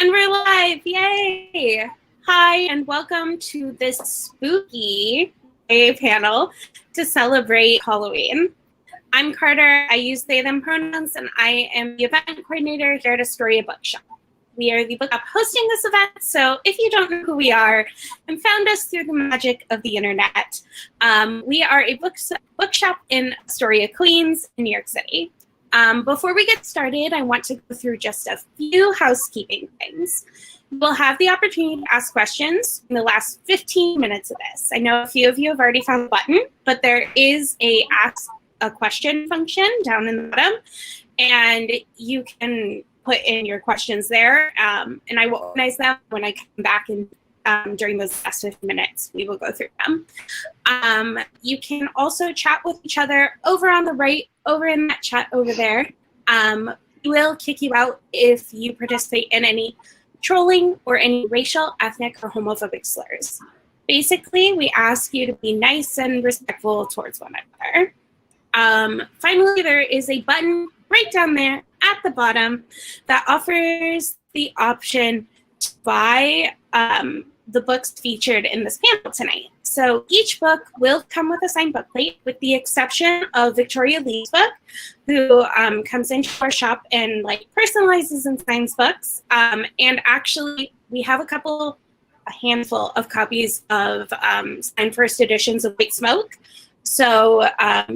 And we're live, yay! Hi, and welcome to this spooky panel to celebrate Halloween. I'm Carter, I use they, them pronouns, and I am the event coordinator here at Astoria Bookshop. We are the bookshop hosting this event, so if you don't know who we are and found us through the magic of the internet, we are a bookshop in Astoria, Queens, in New York City. Before we get started, I want to go through just a few housekeeping things. We'll have the opportunity to ask questions in the last 15 minutes of this. I know a few of you have already found the button, but there is a ask a question function down in the bottom, and you can put in your questions there, and I will organize them when I come back and during those last 15 minutes, we will go through them. You can also chat with each other over on the right, over in that chat over there. We will kick you out if you participate in any trolling or any racial, ethnic, or homophobic slurs. Basically, we ask you to be nice and respectful towards one another. Finally, there is a button right down there at the bottom that offers the option to buy the books featured in this panel tonight. So each book will come with a signed bookplate, with the exception of Victoria Lee's book, who comes into our shop and personalizes and signs books. And actually, we have a handful of copies of signed first editions of White Smoke. So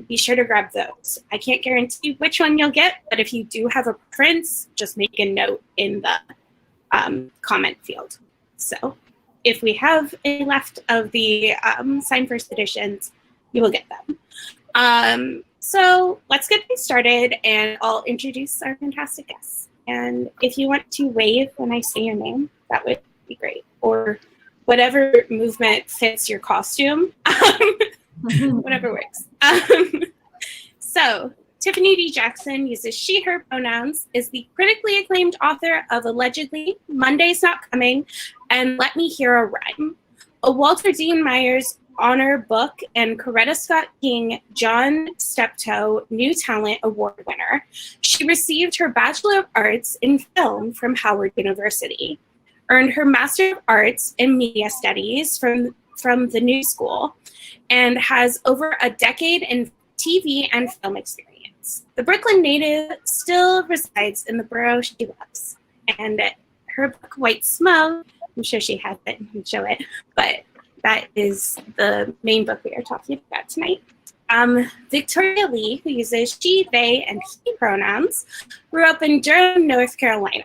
be sure to grab those. I can't guarantee which one you'll get, but if you do have a preference, just make a note in the comment field. So if we have any left of the signed first editions, you will get them. So let's get things started, and I'll introduce our fantastic guests. And if you want to wave when I say your name, that would be great. Or whatever movement fits your costume. Whatever works. So, Tiffany D Jackson uses she, her pronouns, is the critically acclaimed author of Allegedly, Monday's Not Coming, and Let Me Hear a Rhyme, a Walter Dean Myers Honor Book and Coretta Scott King John Steptoe New Talent Award winner. She received her Bachelor of Arts in Film from Howard University, earned her Master of Arts in Media Studies from the New School, and has over a decade in TV and film experience. The Brooklyn native still resides in the borough she loves. And her book, White Smoke, I'm sure she has it and can show it, but that is the main book we are talking about tonight. Victoria Lee, who uses she, they, and he pronouns, grew up in Durham, North Carolina,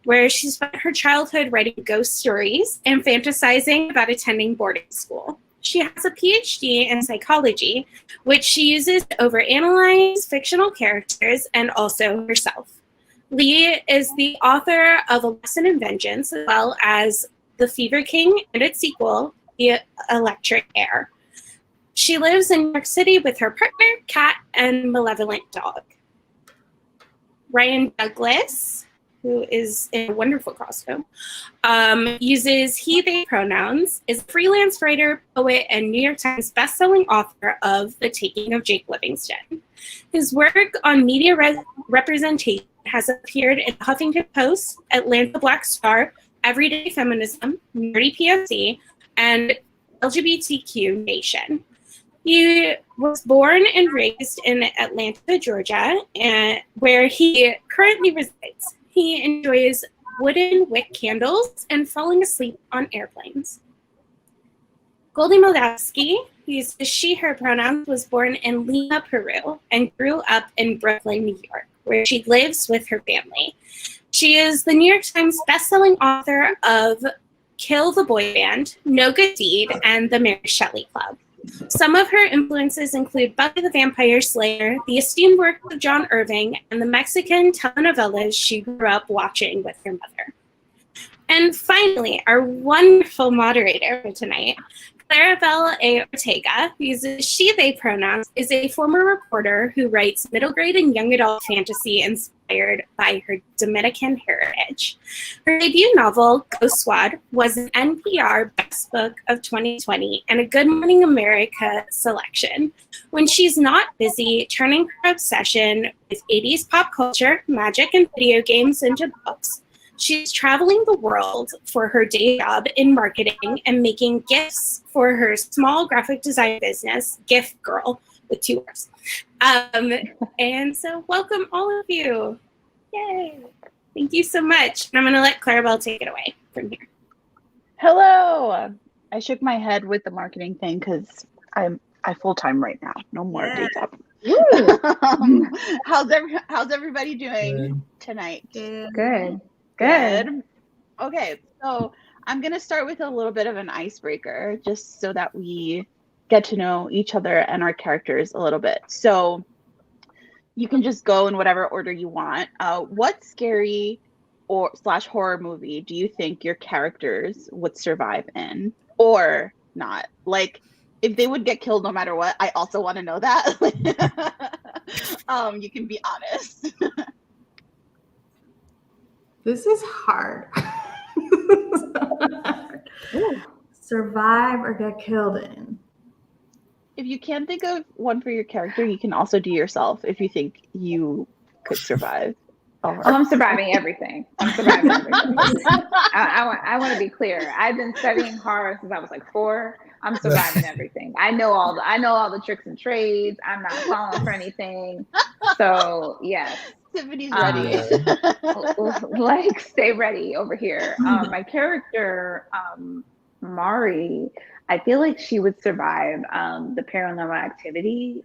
where she spent her childhood writing ghost stories and fantasizing about attending boarding school. She has a PhD in psychology, which she uses to overanalyze fictional characters and also herself. Lee is the author of A Lesson in Vengeance, as well as The Fever King and its sequel, The Electric Air. She lives in New York City with her partner, cat, and malevolent dog. Ryan Douglas, who is in a wonderful costume, uses he, they pronouns, is a freelance writer, poet, and New York Times bestselling author of The Taking of Jake Livingston. His work on media representation has appeared in Huffington Post, Atlanta Black Star, Everyday Feminism, Nerdy POC, and LGBTQ Nation. He was born and raised in Atlanta, Georgia, where he currently resides. He enjoys wooden wick candles and falling asleep on airplanes. Goldy Moldavsky, who uses she, her pronouns, was born in Lima, Peru, and grew up in Brooklyn, New York, where she lives with her family. She is the New York Times bestselling author of Kill the Boy Band, No Good Deed, and The Mary Shelley Club. Some of her influences include Buffy the Vampire Slayer, the esteemed work of John Irving, and the Mexican telenovelas she grew up watching with her mother. And finally, our wonderful moderator for tonight, Claribel Ortega, who uses she, they pronouns, is a former reporter who writes middle grade and young adult fantasy inspired by her Dominican heritage. Her debut novel, Ghost Squad, was an NPR Best Book of 2020 and a Good Morning America selection. When she's not busy turning her obsession with 80s pop culture, magic, and video games into books, She's traveling the world for her day job in marketing and making gifts for her small graphic design business, Gift Girl, with 2 words. And so welcome all of you. Yay. Thank you so much. And I'm going to let Claribel take it away from here. Hello. I shook my head with the marketing thing because I full-time right now. No more day job. How's everybody doing tonight? Good. Okay, so I'm gonna start with a little bit of an icebreaker, just so that we get to know each other and our characters a little bit. So you can just go in whatever order you want. What scary or / horror movie do you think your characters would survive in, or not? Like, if they would get killed no matter what, I also want to know that. You can be honest. This is hard. Survive or get killed in. If you can't think of one for your character, you can also do yourself if you think you could survive. I'm surviving everything. I want to be clear. I've been studying horror since I was like 4. I'm surviving everything. I know all the tricks and trades. I'm not falling for anything. So yes. Tiffany's ready. Like, stay ready over here. My character, Mari, I feel like she would survive the Paranormal Activity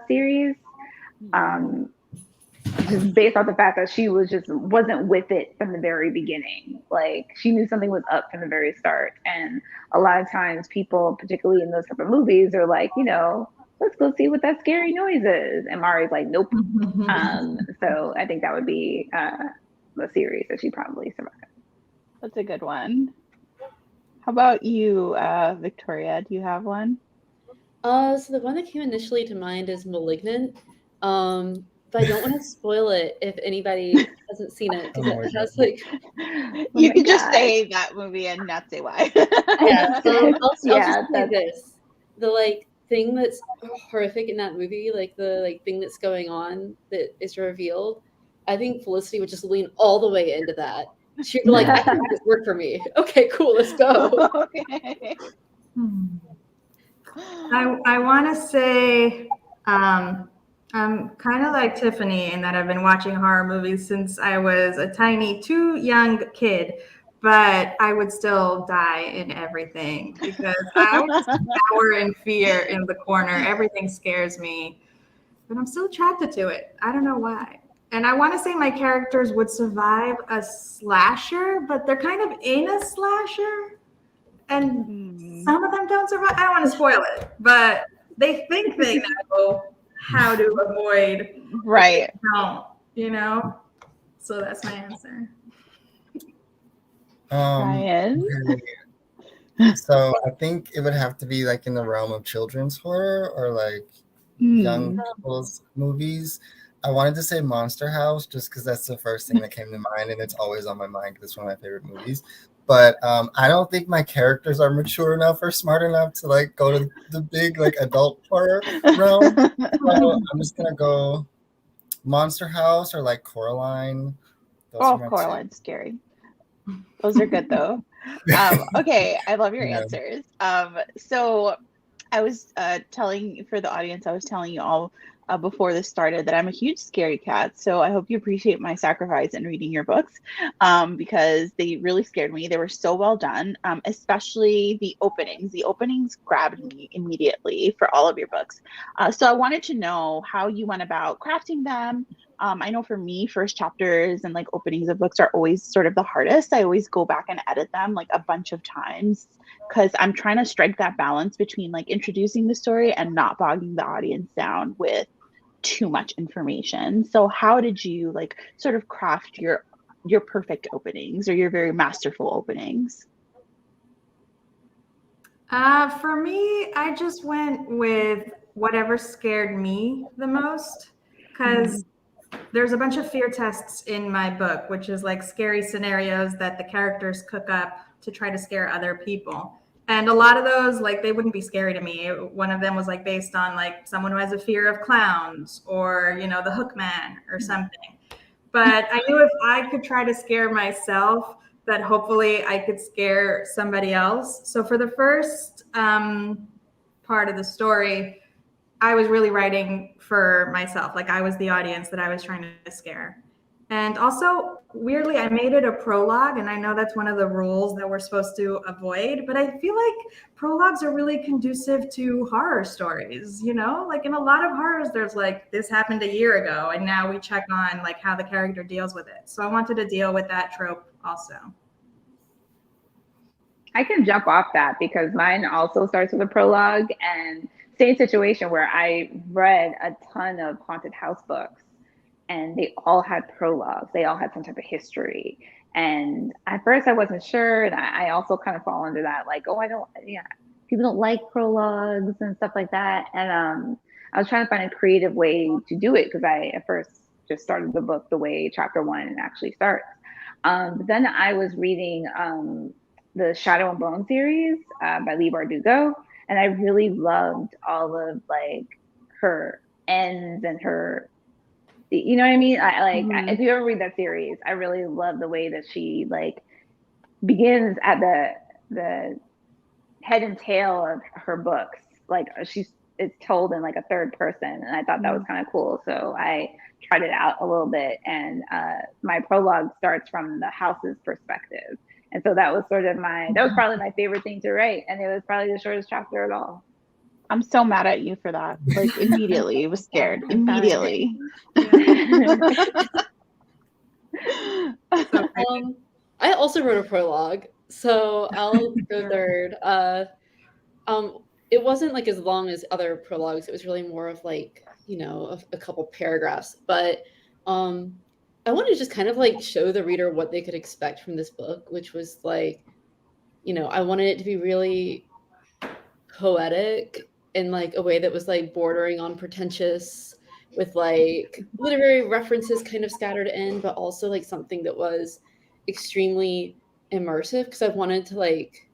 series. Just based off the fact that she wasn't with it from the very beginning. Like, she knew something was up from the very start. And a lot of times people, particularly in those type of movies, are like, let's go see what that scary noise is. And Mari's like, nope. So I think that would be the series that she probably survived. That's a good one. How about you, Victoria? Do you have one? So the one that came initially to mind is Malignant. But I don't want to spoil it if anybody hasn't seen it, because it has like. You can just say that movie and not say why. Yeah. So I'll just say this: the thing that's horrific in that movie, the thing that's going on that is revealed. I think Felicity would just lean all the way into that. She'd be like, "I can make this work for me." Okay, cool, let's go. Okay. I want to say. I'm kind of like Tiffany in that I've been watching horror movies since I was a too young kid, but I would still die in everything because I would cower in fear in the corner. Everything scares me, but I'm still attracted to it. I don't know why. And I want to say my characters would survive a slasher, but they're kind of in a slasher, and some of them don't survive. I don't want to spoil it, but they think they know how to avoid, right? Don't, so that's my answer. Ryan? So I think it would have to be in the realm of children's horror or young people's movies. I wanted to say Monster House just because that's the first thing that came to mind, and it's always on my mind because it's one of my favorite movies. But I don't think my characters are mature enough or smart enough to go to the big adult horror realm. So I'm just gonna go Monster House or Coraline. Coraline's scary. Those are good though. Okay, I love your answers. So I was telling you all before this started that I'm a huge scaredy cat. So I hope you appreciate my sacrifice in reading your books because they really scared me. They were so well done, especially the openings. The openings grabbed me immediately for all of your books. So I wanted to know how you went about crafting them. I know for me, first chapters and openings of books are always sort of the hardest. I always go back and edit them a bunch of times because I'm trying to strike that balance between introducing the story and not bogging the audience down with too much information. So how did you sort of craft your perfect openings or your very masterful openings? For me, I just went with whatever scared me the most because there's a bunch of fear tests in my book, which is scary scenarios that the characters cook up to try to scare other people. And a lot of those, they wouldn't be scary to me. One of them was based on someone who has a fear of clowns or, the Hook Man or something. But I knew if I could try to scare myself, that hopefully I could scare somebody else. So for the first part of the story, I was really writing for myself. Like I was the audience that I was trying to scare. And also, weirdly, I made it a prologue, and I know that's one of the rules that we're supposed to avoid, but I feel like prologues are really conducive to horror stories, you know? Like in a lot of horrors, there's like, this happened a year ago, and now we check on like how the character deals with it. So I wanted to deal with that trope also. I can jump off that because mine also starts with a prologue, and same situation where I read a ton of haunted house books and they all had prologues. They all had some type of history. And at first I wasn't sure. And I also kind of fall under that, like, oh, people don't like prologues and stuff like that. And I was trying to find a creative way to do it because I at first just started the book the way chapter 1 actually starts. But then I was reading the Shadow and Bone series by Leigh Bardugo. And I really loved all of like her ends and her, you know what I mean? If you ever read that series, I really love the way that she like begins at the head and tail of her books. Like it's told in like a third person, and I thought that was kind of cool. So I tried it out a little bit, and my prologue starts from the house's perspective. And so that was probably my favorite thing to write, and it was probably the shortest chapter at all. I'm so mad at you for that. Like immediately, I was scared. Immediately. I also wrote a prologue, so I'll go third. It wasn't like as long as other prologues. It was really more of like, you know, a couple paragraphs. But I wanted to just kind of like show the reader what they could expect from this book, which was like, you know, I wanted it to be really poetic in like a way that was like bordering on pretentious, with like literary references kind of scattered in, but also like something that was extremely immersive, because I wanted to like,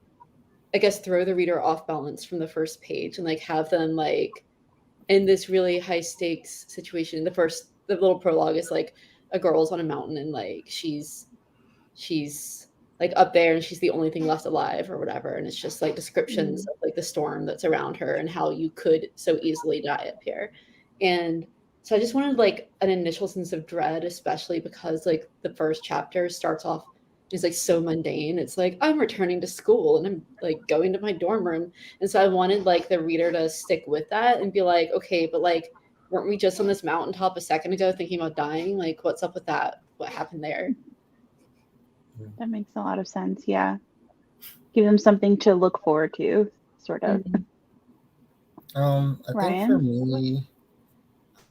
I guess, throw the reader off balance from the first page and like have them like in this really high stakes situation. The little prologue is like a girl's on a mountain and like she's like up there and she's the only thing left alive or whatever, and it's just like descriptions of like the storm that's around her and how you could so easily die up here. And so I just wanted like an initial sense of dread, especially because like the first chapter starts off is like so mundane. It's like, I'm returning to school and I'm like going to my dorm room. And so I wanted like the reader to stick with that and be like, okay, but like, weren't we just on this mountaintop a second ago thinking about dying? Like, what's up with that? What happened there? That makes a lot of sense. Yeah. Give them something to look forward to, sort of. I think for me,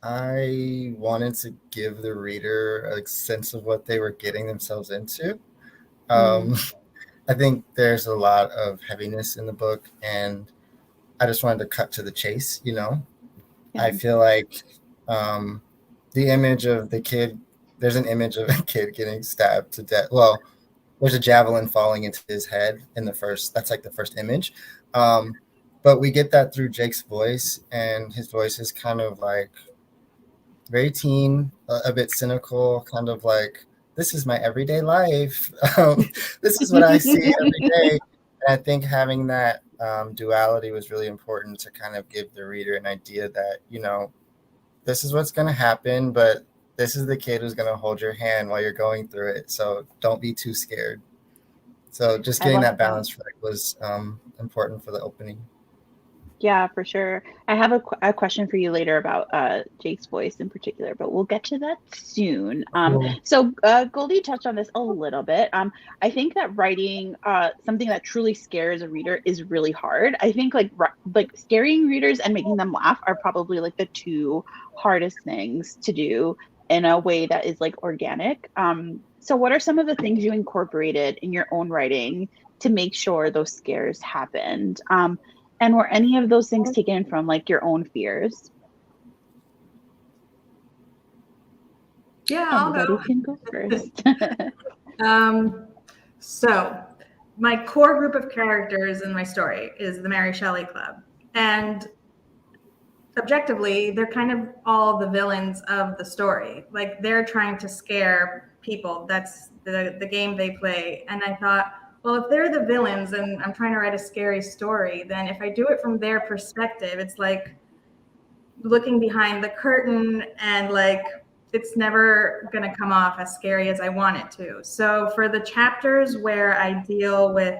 I wanted to give the reader a sense of what they were getting themselves into. I think there's a lot of heaviness in the book, and I just wanted to cut to the chase, you know? Yeah. I feel like the image of the kid, there's an image of a kid getting stabbed to death. Well, there's a javelin falling into his head in that's like the first image. But we get that through Jake's voice, and his voice is kind of like very teen, a bit cynical, kind of like, this is my everyday life. This is what I see every day. And I think having that duality was really important to kind of give the reader an idea that, you know, this is what's going to happen, but this is the kid who's going to hold your hand while you're going through it. So don't be too scared. So just getting that balance right was important for the opening. Yeah, for sure. I have a question for you later about Jake's voice in particular, but we'll get to that soon. So Goldy touched on this a little bit. I think that writing something that truly scares a reader is really hard. I think like scaring readers and making them laugh are probably like the two hardest things to do in a way that is like organic. So what are some of the things you incorporated in your own writing to make sure those scares happened? And were any of those things taken from like your own fears? Yeah, I'll go. Can go first. So my core group of characters in my story is the Mary Shelley Club. And objectively, they're kind of all the villains of the story. Like they're trying to scare people. That's the game they play. And I thought, well, if they're the villains and I'm trying to write a scary story, then if I do it from their perspective, it's like looking behind the curtain, and like it's never going to come off as scary as I want it to. So for the chapters where I deal with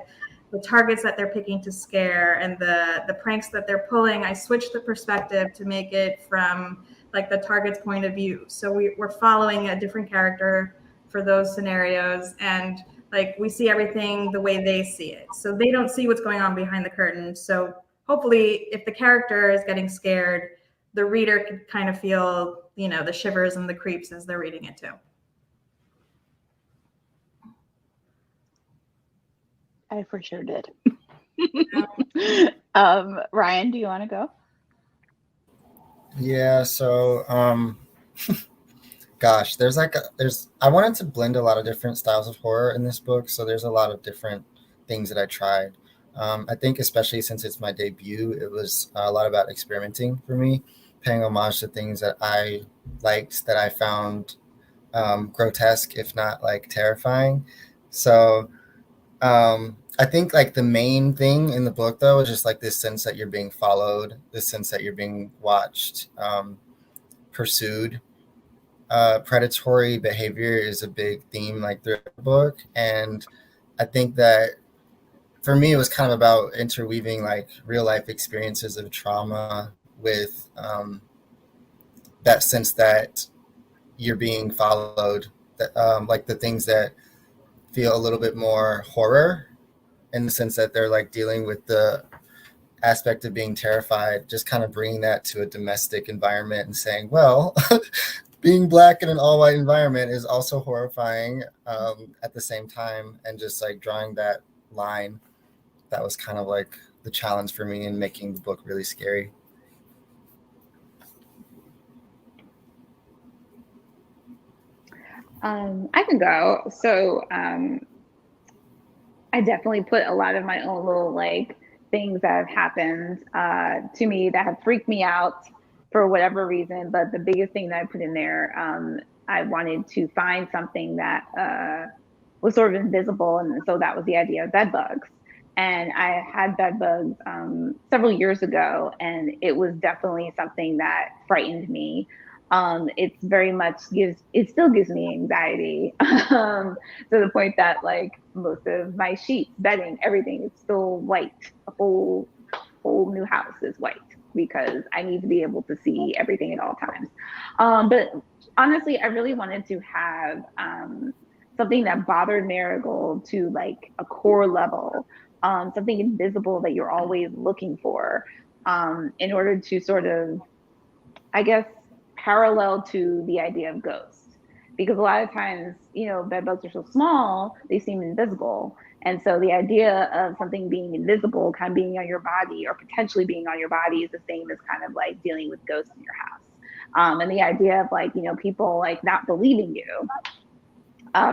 the targets that they're picking to scare and the pranks that they're pulling, I switch the perspective to make it from like the target's point of view. So we're following a different character for those scenarios, and like we see everything the way they see it. So they don't see what's going on behind the curtain. So hopefully if the character is getting scared, the reader can kind of feel, you know, the shivers and the creeps as they're reading it too. I for sure did. Ryan, do you want to go? Yeah, so gosh, I wanted to blend a lot of different styles of horror in this book, so there's a lot of different things that I tried. I think especially since it's my debut, it was a lot about experimenting for me, paying homage to things that I liked, that I found grotesque, if not like terrifying. So I think like the main thing in the book though is just like this sense that you're being followed, this sense that you're being watched, pursued. Predatory behavior is a big theme like throughout the book, and I think that for me it was kind of about interweaving like real life experiences of trauma with that sense that you're being followed, that like the things that feel a little bit more horror in the sense that they're like dealing with the aspect of being terrified, just kind of bringing that to a domestic environment and saying, well, being Black in an all white environment is also horrifying at the same time, and just like drawing that line. That was kind of like the challenge for me in making the book really scary. I can go. So I definitely put a lot of my own little like things that have happened to me that have freaked me out for whatever reason. But the biggest thing that I put in there, I wanted to find something that was sort of invisible. And so that was the idea of bed bugs. And I had bed bugs several years ago, and it was definitely something that frightened me. It's very much it still gives me anxiety to the point that like most of my sheets, bedding, everything is still white. A whole new house is white because I need to be able to see everything at all times. But honestly, I really wanted to have something that bothered Marigold to like a core level, something invisible that you're always looking for in order to sort of, I guess, parallel to the idea of ghosts, because a lot of times, you know, bed bugs are so small, they seem invisible. And so the idea of something being invisible, kind of being on your body or potentially being on your body, is the same as kind of like dealing with ghosts in your house. And the idea of like, you know, people like not believing you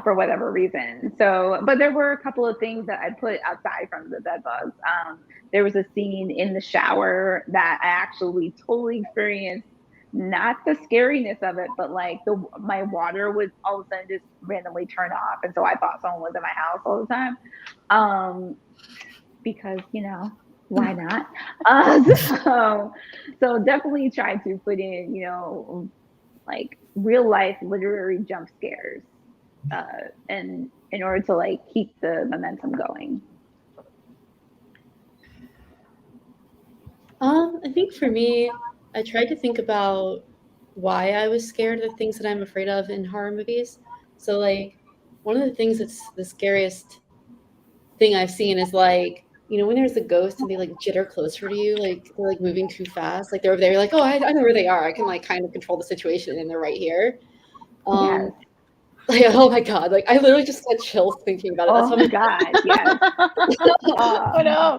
for whatever reason. So, but there were a couple of things that I put outside from the bed bugs. There was a scene in the shower that I actually totally experienced. Not the scariness of it, but like my water would all of a sudden just randomly turn off, and so I thought someone was in my house all the time, because you know, why not? So definitely try to put in, you know, like real life literary jump scares, and in order to like keep the momentum going. I think for me, I tried to think about why I was scared of the things that I'm afraid of in horror movies. So like one of the things that's the scariest thing I've seen is like, you know, when there's a ghost and they like jitter closer to you, like they're like moving too fast, like they're over there, you're like, oh, I know where they are. I can like kind of control the situation and they're right here. Yes. Like, oh my God, like I literally just got chills thinking about it. Oh my God, yes. Oh no.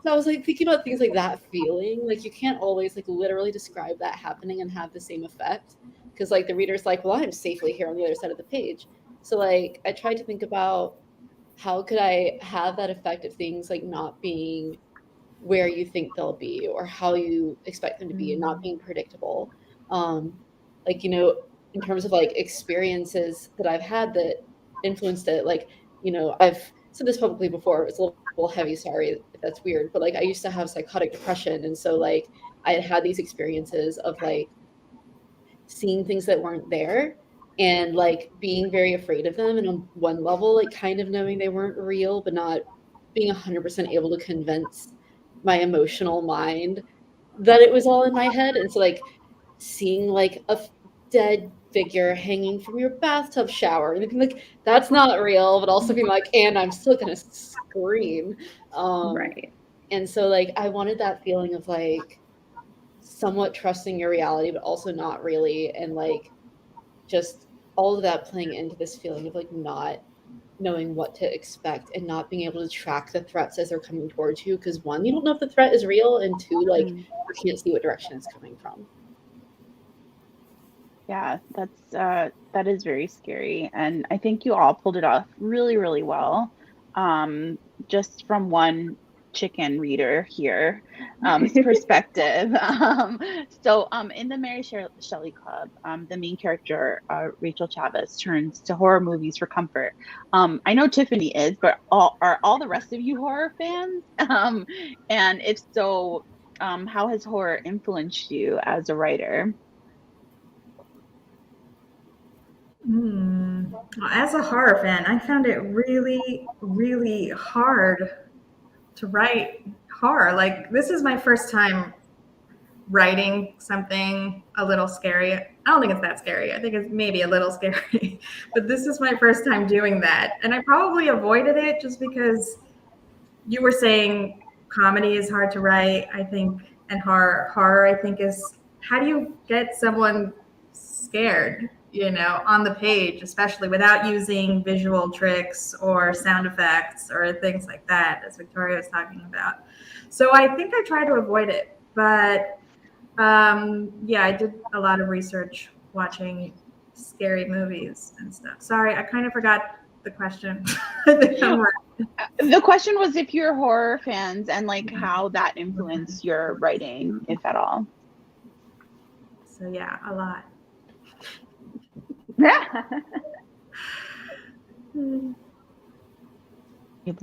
So I was like thinking about things like that feeling. Like you can't always like literally describe that happening and have the same effect, because like the reader's like, well, I'm safely here on the other side of the page. So like I tried to think about how could I have that effect of things like not being where you think they'll be or how you expect them to be, and not being predictable. Like, you know, in terms of like experiences that I've had that influenced it, like, you know, I've said this publicly before, it's a little heavy, sorry if that's weird, but like I used to have psychotic depression, and so like I had these experiences of like seeing things that weren't there and like being very afraid of them, and on one level like kind of knowing they weren't real but not being 100% able to convince my emotional mind that it was all in my head. And so like seeing like a dead figure hanging from your bathtub shower and being like, that's not real, but also being like, and I'm still gonna scream. Right. And so like I wanted that feeling of like somewhat trusting your reality but also not really, and like just all of that playing into this feeling of like not knowing what to expect and not being able to track the threats as they're coming towards you, because one, you don't know if the threat is real, and two, like you can't see what direction it's coming from. Yeah, that is very scary, and I think you all pulled it off really, really well. Just from one chicken reader here perspective. In the Mary Shelley Club, the main character, Rachel Chavez, turns to horror movies for comfort. I know Tiffany is, but are all the rest of you horror fans? And if so, how has horror influenced you as a writer? Well, as a horror fan, I found it really, really hard to write horror. Like, this is my first time writing something a little scary. I don't think it's that scary. I think it's maybe a little scary, but this is my first time doing that. And I probably avoided it just because you were saying comedy is hard to write, I think, and horror, I think, is how do you get someone scared, you know, on the page, especially without using visual tricks or sound effects or things like that, as Victoria was talking about. So I think I try to avoid it, but yeah, I did a lot of research watching scary movies and stuff. Sorry, I kind of forgot the question. I think I'm right. The question was if you're horror fans and like how that influenced your writing, if at all. So yeah, a lot.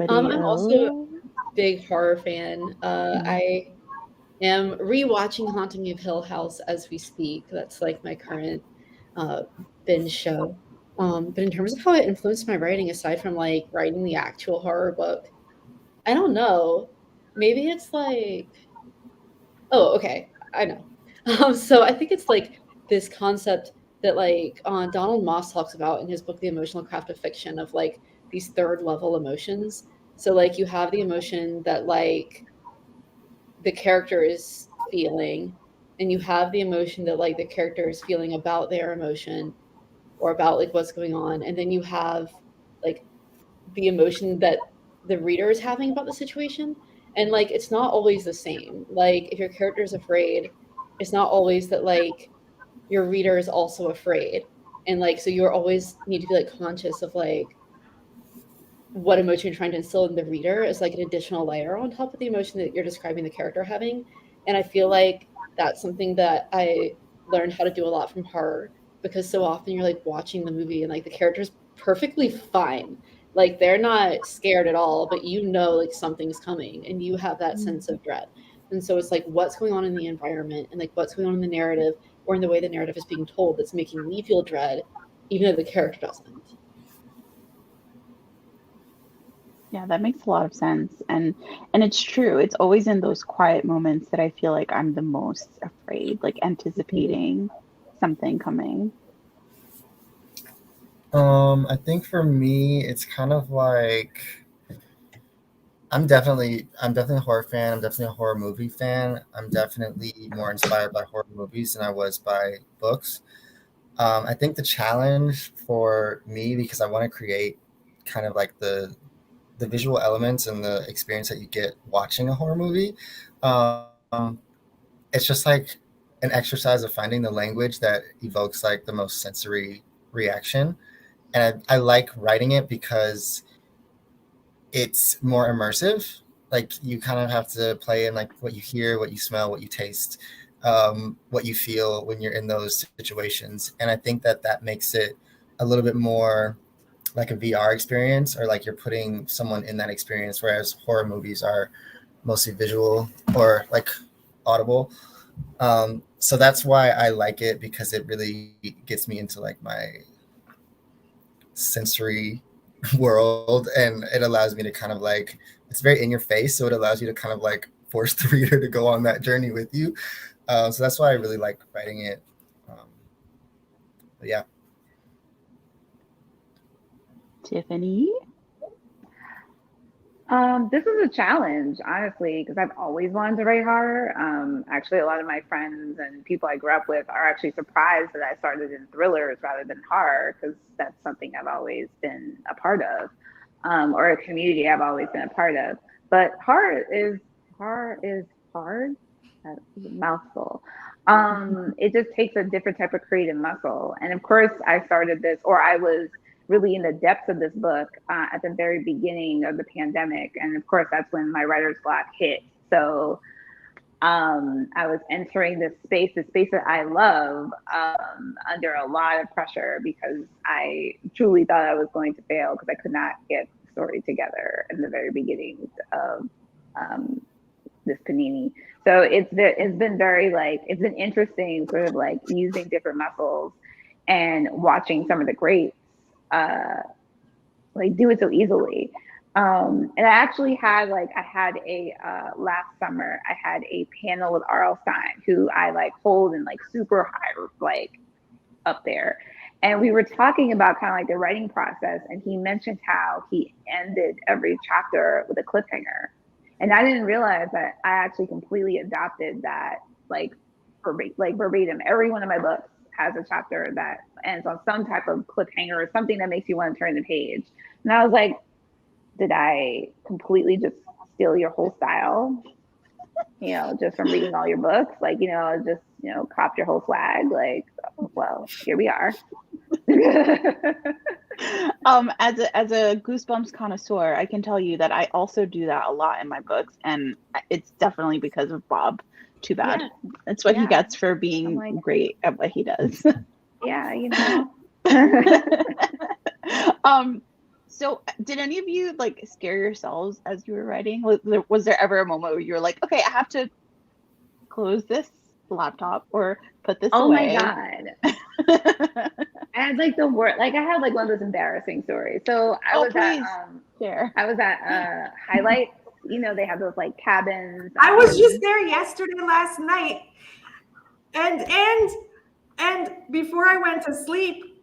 I'm also a big horror fan. I am rewatching Haunting of Hill House as we speak. That's like my current binge show. But in terms of how it influenced my writing, aside from like writing the actual horror book, I don't know. Maybe it's like, oh, okay, I know. So I think it's like this concept that like Donald Moss talks about in his book, The Emotional Craft of Fiction, of like these third level emotions. So like you have the emotion that like the character is feeling, and you have the emotion that like the character is feeling about their emotion or about like what's going on, and then you have like the emotion that the reader is having about the situation. And like it's not always the same. Like if your character is afraid, it's not always that like your reader is also afraid. And like so you're always need to be like conscious of like what emotion you're trying to instill in the reader is like an additional layer on top of the emotion that you're describing the character having. And I feel like that's something that I learned how to do a lot from horror, because so often you're like watching the movie and like the character's perfectly fine. Like they're not scared at all, but you know like something's coming and you have that sense of dread. And so it's like what's going on in the environment and like what's going on in the narrative or in the way the narrative is being told that's making me feel dread, even though the character doesn't. Yeah, that makes a lot of sense. And it's true. It's always in those quiet moments that I feel like I'm the most afraid, like anticipating something coming. I think for me, it's kind of like I'm definitely a horror fan. I'm definitely a horror movie fan. I'm definitely more inspired by horror movies than I was by books. I think the challenge for me, because I want to create kind of like the visual elements and the experience that you get watching a horror movie, it's just like an exercise of finding the language that evokes like the most sensory reaction. And I like writing it because it's more immersive. like you kind of have to play in like what you hear, what you smell, what you taste, what you feel when you're in those situations. And I think that makes it a little bit more like a VR experience, or like you're putting someone in that experience, whereas horror movies are mostly visual or like audible. So that's why I like it, because it really gets me into like my sensory world, and it allows me to kind of like, it's very in your face, so it allows you to kind of like force the reader to go on that journey with you. So that's why I really like writing it. But yeah. Tiffany? This is a challenge, honestly, because I've always wanted to write horror. Actually, a lot of my friends and people I grew up with are actually surprised that I started in thrillers rather than horror, because that's something I've always been a part of, or a community I've always been a part of. But horror is hard. That's a mouthful. It just takes a different type of creative muscle. And of course, I started this, or I was really in the depths of this book at the very beginning of the pandemic. And of course, that's when my writer's block hit. So I was entering this space that I love, under a lot of pressure, because I truly thought I was going to fail, because I could not get the story together in the very beginnings of this panini. So it's been very like, it's been interesting sort of like using different muscles and watching some of the greats like do it so easily. And I actually had last summer, I had a panel with R.L. Stine, who I like hold in like super high, like up there. And we were talking about kind of like the writing process. And he mentioned how he ended every chapter with a cliffhanger. And I didn't realize that I actually completely adopted that, like verbatim. Every one of my books has a chapter that ends on some type of cliffhanger or something that makes you want to turn the page. And I was like, did I completely just steal your whole style? You know, just from reading all your books, like, you know, just, you know, cop your whole swag. Like, well, here we are. As a Goosebumps connoisseur, I can tell you that I also do that a lot in my books, and it's definitely because of Bob. Too bad. Yeah. That's what he gets for being great at what he does. Yeah, you know. So did any of you like scare yourselves as you were writing? Was there ever a moment where you were like, okay, I have to close this laptop or put this away? Oh my God. I had like the word, like I had like one of those embarrassing stories. So I was at Highlight. You know, they have those like cabins. I was just there yesterday, last night. And before I went to sleep,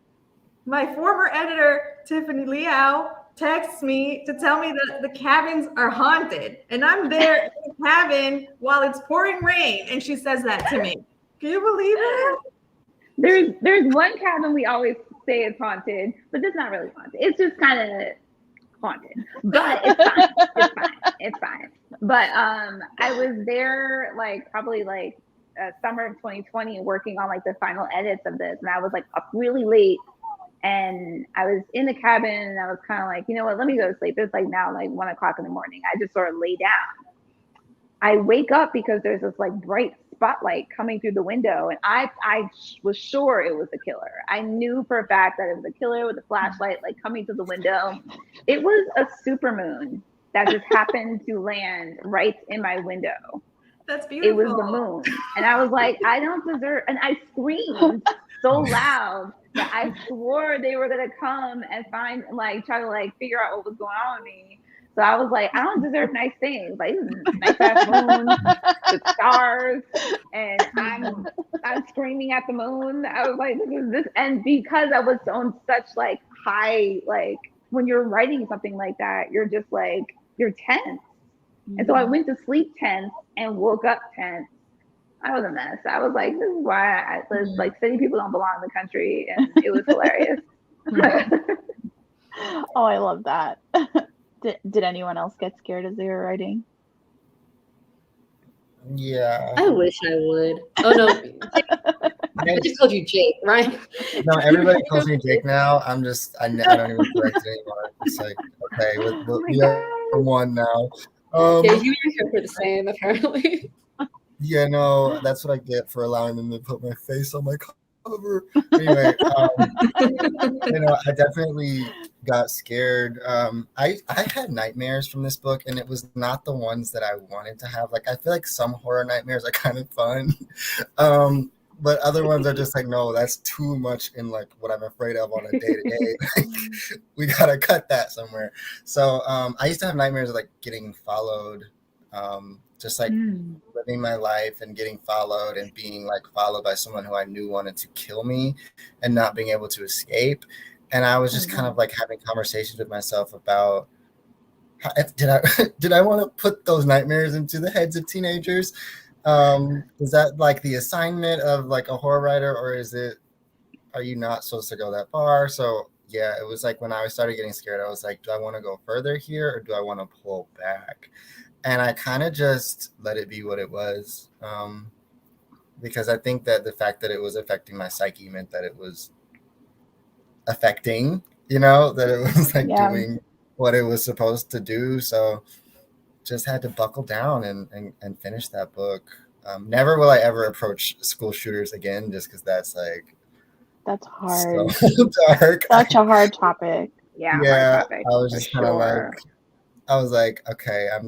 my former editor, Tiffany Liao, texts me to tell me that the cabins are haunted. And I'm there in the cabin while it's pouring rain. And she says that to me. Can you believe it? There's one cabin we always say it's haunted, but it's not really haunted. It's just kind of haunted, but it's fine. But I was there like probably like summer of 2020 working on like the final edits of this, and I was like up really late, and I was in the cabin, and I was kind of like, you know what, let me go to sleep. It's like now like 1 o'clock in the morning. I just sort of lay down. I wake up because there's this like bright spotlight coming through the window, and I was sure it was the killer. I knew for a fact that it was a killer with a flashlight like coming through the window. It was a supermoon that just happened to land right in my window. That's beautiful. It was the moon, and I was like, I don't deserve. And I screamed so loud that I swore they were gonna come and find, like, try to like figure out what was going on with me. So I was like, I don't deserve nice things. Like, nice ass moon with stars, and I'm screaming at the moon. I was like, this, and because I was on such like high, like when you're writing something like that, you're just like, you're tense. And so I went to sleep tense and woke up tense. I was a mess. I was like, this is why like city people don't belong in the country, and it was hilarious. Oh, I love that. Did anyone else get scared as they were writing? Yeah. I wish I would. Oh no. I just called you Jake, right? No, everybody calls me Jake now. I don't even correct it anymore. It's like, okay, we are one now. Yeah, you and your character are the same, apparently. Yeah, no, that's what I get for allowing them to put my face on my cover. Anyway, I definitely got scared. I had nightmares from this book, and it was not the ones that I wanted to have. Like, I feel like some horror nightmares are kind of fun, but other ones are just like, no, that's too much in like what I'm afraid of on a day to day. We gotta cut that somewhere. So I used to have nightmares of like getting followed. Just like living my life and getting followed and being like followed by someone who I knew wanted to kill me and not being able to escape. And I was just kind of like having conversations with myself about did I want to put those nightmares into the heads of teenagers? Is that like the assignment of like a horror writer, or are you not supposed to go that far? So yeah, it was like when I started getting scared, I was like, do I want to go further here or do I want to pull back? And I kind of just let it be what it was, because I think that the fact that it was affecting my psyche meant that it was affecting, that it was like doing what it was supposed to do. So just had to buckle down and finish that book. Never will I ever approach school shooters again, just because that's hard. So dark. Such a hard topic. Yeah, Yeah, hard topic, I was just kind of sure. I was like, okay, I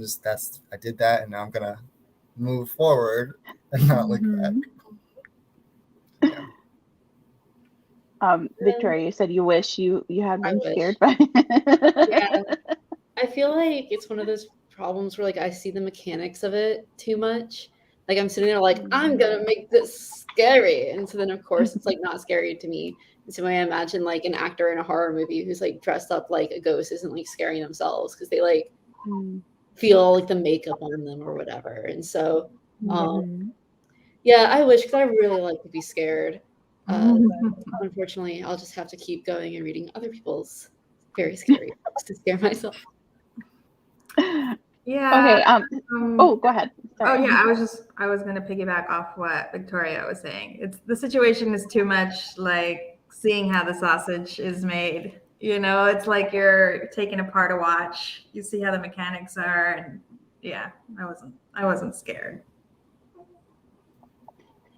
did that, and now I'm gonna move forward and not look back. Yeah. Victoria, you said you wish you had been scared by Yeah. I feel like it's one of those problems where like I see the mechanics of it too much. Like I'm sitting there like, I'm gonna make this scary. And so then of course it's like not scary to me. And so I imagine like an actor in a horror movie who's like dressed up like a ghost isn't like scaring themselves because they like feel like the makeup on them or whatever. And so yeah, I wish, because I really like to be scared. Unfortunately, I'll just have to keep going and reading other people's very scary books to scare myself. Yeah. Okay. Oh, go ahead. Sorry. Oh yeah, I was gonna piggyback off what Victoria was saying. The situation is too much like seeing how the sausage is made. It's like you're taking apart a watch. You see how the mechanics are, and yeah, I wasn't scared.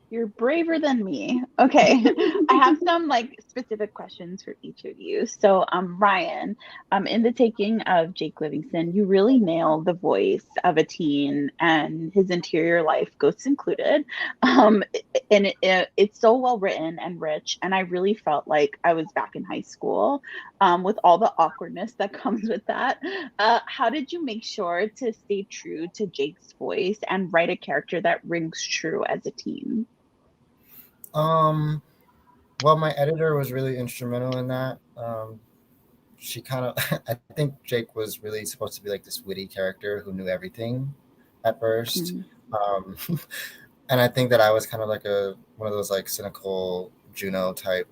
You're braver than me. Okay. I have some like specific questions for each of you. So Ryan, in The Taking of Jake Livingston, you really nailed the voice of a teen and his interior life, ghosts included. And it's so well written and rich. And I really felt like I was back in high school with all the awkwardness that comes with that. How did you make sure to stay true to Jake's voice and write a character that rings true as a teen? Well, my editor was really instrumental in that. She kind of, I think Jake was really supposed to be like this witty character who knew everything at first. And I think that I was kind of like one of those like cynical Juno type,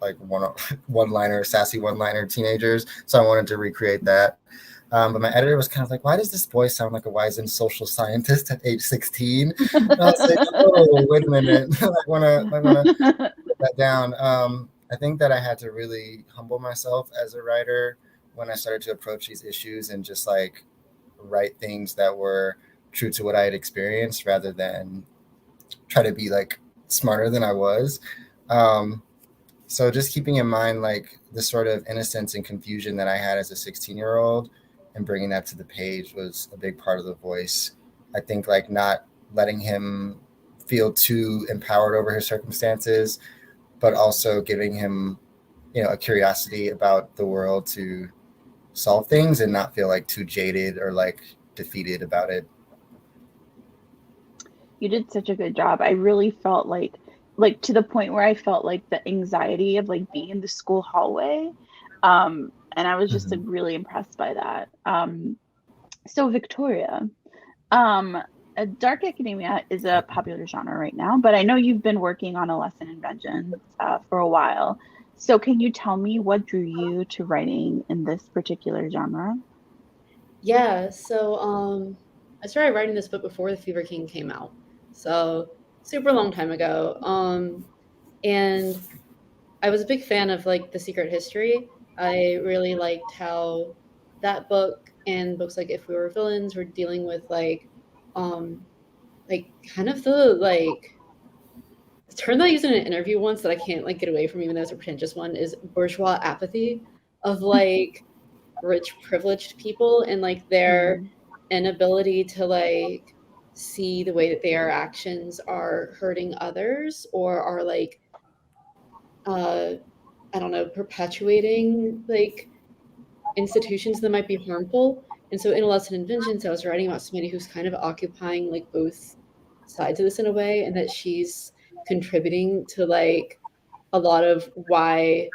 like one-liner, sassy one-liner teenagers. So I wanted to recreate that. But my editor was kind of like, why does this boy sound like a wizened social scientist at age 16? And I was like, oh, wait a minute. I want to put that down. I think that I had to really humble myself as a writer when I started to approach these issues and just like write things that were true to what I had experienced rather than try to be like smarter than I was. So just keeping in mind like the sort of innocence and confusion that I had as a 16-year-old and bringing that to the page was a big part of the voice. I think like not letting him feel too empowered over his circumstances, but also giving him, a curiosity about the world to solve things and not feel like too jaded or like defeated about it. You did such a good job. I really felt like to the point where I felt like the anxiety of like being in the school hallway. And I was just like really impressed by that. So Victoria, dark academia is a popular genre right now, but I know you've been working on a lesson in vengeance for a while. So can you tell me what drew you to writing in this particular genre? Yeah, so I started writing this book before The Fever King came out. So super long time ago. And I was a big fan of like The Secret History. I really liked how that book and books like If We Were Villains were dealing with like kind of the term that I used in an interview once that I can't like get away from, even though it's a pretentious one, is bourgeois apathy of like rich privileged people and like their inability to like see the way that their actions are hurting others or are like I don't know, perpetuating like institutions that might be harmful. And so in A Lesson in Vengeance, I was writing about somebody who's kind of occupying like both sides of this in a way, and that she's contributing to like a lot of why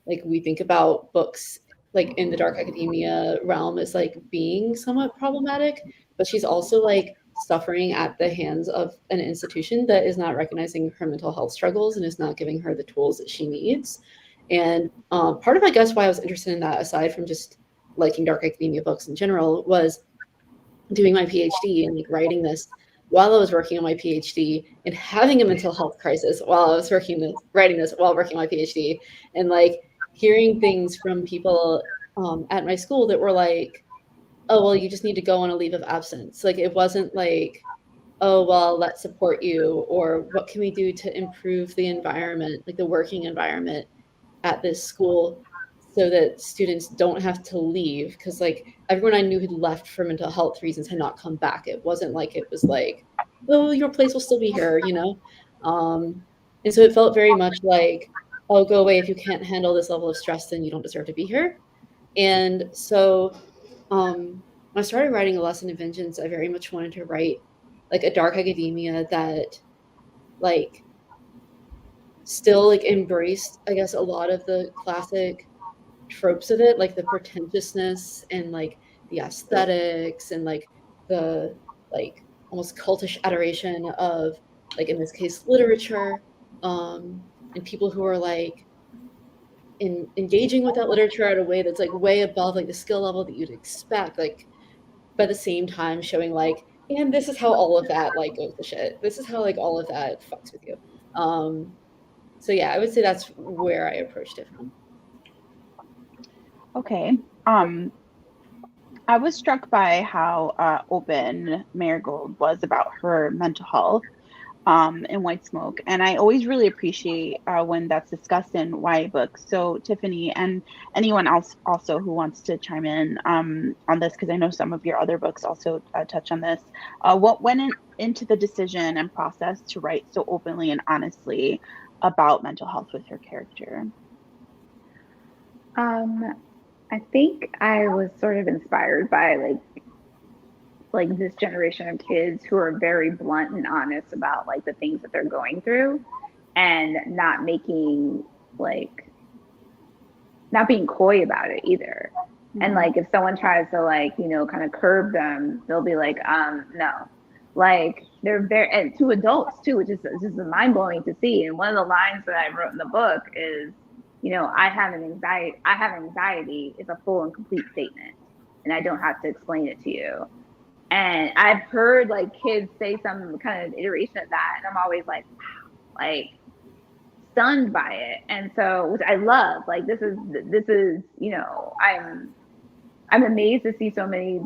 like we think about books like in the dark academia realm as like being somewhat problematic, but she's also like suffering at the hands of an institution that is not recognizing her mental health struggles and is not giving her the tools that she needs. And part of, I guess, why I was interested in that, aside from just liking dark academia books in general, was doing my PhD and like writing this while I was working on my PhD and having a mental health crisis while I was writing this while working on my PhD, and like hearing things from people at my school that were like, oh, well, you just need to go on a leave of absence. Like, it wasn't like, oh, well, let's support you, or what can we do to improve the environment, like the working environment at this school so that students don't have to leave. Because like everyone I knew who'd left for mental health reasons had not come back. It wasn't like it was like, oh, your place will still be here, you know? And so it felt very much like, oh, go away. If you can't handle this level of stress, then you don't deserve to be here. And so when I started writing A Lesson in Vengeance, I very much wanted to write like a dark academia that like still like embraced, I guess, a lot of the classic tropes of it, like the pretentiousness and like the aesthetics and like the like almost cultish adoration of like, in this case, literature, and people who are like engaging with that literature in a way that's like way above like the skill level that you'd expect, like, but at the same time showing like, and this is how all of that like goes to shit. This is how like all of that fucks with you. So yeah, I would say that's where I approached it from. Okay. I was struck by how open Marigold was about her mental health in White Smoke, and I always really appreciate when that's discussed in YA books. So Tiffany and anyone else also who wants to chime in on this, because I know some of your other books also touch on this. What went into the decision and process to write so openly and honestly about mental health with her character? I think I was sort of inspired by like this generation of kids who are very blunt and honest about like the things that they're going through, and not being coy about it either. Mm-hmm. And like if someone tries to like, you know, kind of curb them, they'll be like, no. Like they're very, and to adults too, which is just mind blowing to see. And one of the lines that I wrote in the book is, you know, I have anxiety is a full and complete statement, and I don't have to explain it to you. And I've heard like kids say some kind of iteration of that, and I'm always like, wow, like stunned by it. And so, which I love, like this is, you know, I'm amazed to see so many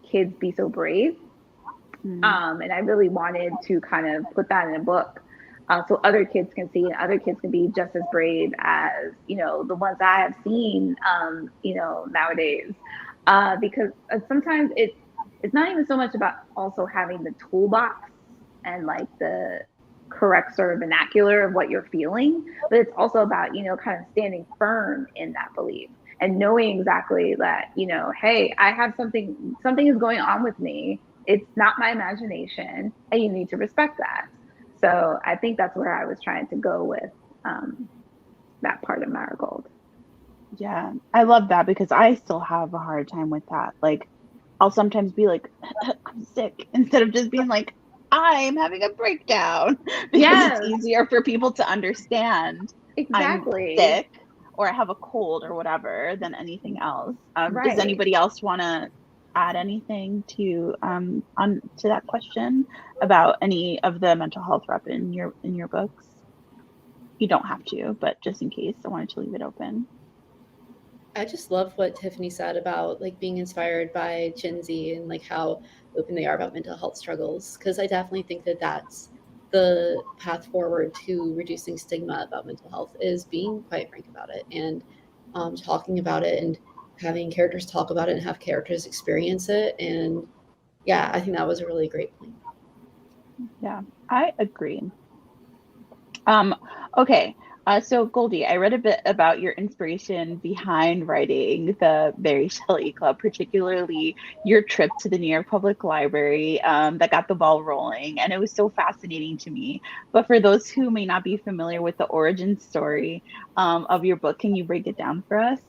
kids be so brave. Mm-hmm. And I really wanted to kind of put that in a book, so other kids can see, and other kids can be just as brave as, you know, the ones I have seen, you know, nowadays, because sometimes it's not even so much about also having the toolbox and like the correct sort of vernacular of what you're feeling, but it's also about, you know, kind of standing firm in that belief and knowing exactly that, you know, hey, I have something is going on with me. It's not my imagination, and you need to respect that. So I think that's where I was trying to go with that part of Marigold. Yeah, I love that, because I still have a hard time with that. Like, I'll sometimes be like, I'm sick, instead of just being like, I'm having a breakdown, because it's easier for people to understand. Exactly. I'm sick or I have a cold or whatever than anything else. Right. Does anybody else want to add anything to that question about any of the mental health rep in your books? You don't have to, but just in case, I wanted to leave it open. I just love what Tiffany said about like being inspired by Gen Z and like how open they are about mental health struggles. Because I definitely think that that's the path forward to reducing stigma about mental health is being quite frank about it and talking about it and having characters talk about it and have characters experience it. And yeah, I think that was a really great point. Yeah, I agree. Okay. So Goldie, I read a bit about your inspiration behind writing the Mary Shelley Club, particularly your trip to the New York Public Library that got the ball rolling, and it was so fascinating to me. But for those who may not be familiar with the origin story of your book, can you break it down for us?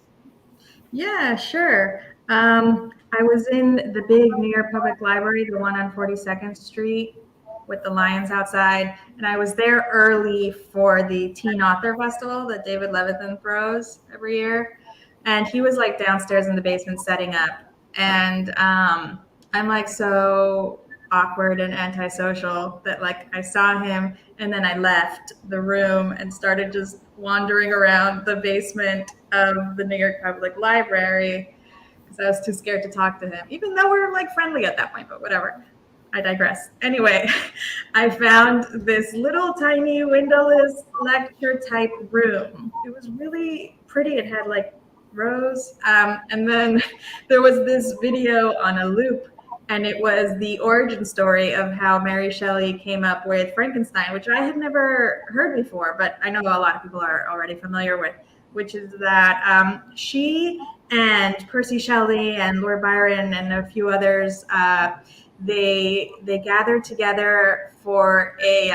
Yeah, sure. I was in the big New York Public Library, the one on 42nd Street with the lions outside. And I was there early for the Teen Author Festival that David Levithan throws every year. And he was like downstairs in the basement setting up. And I'm like so awkward and antisocial that like I saw him and then I left the room and started just wandering around the basement of the New York Public Library because I was too scared to talk to him, even though we were like friendly at that point, but whatever. I digress. Anyway, I found this little tiny windowless lecture type room. It was really pretty. It had like rows. And then there was this video on a loop, and it was the origin story of how Mary Shelley came up with Frankenstein, which I had never heard before, but I know a lot of people are already familiar with, which is that she and Percy Shelley and Lord Byron and a few others, they gathered together for a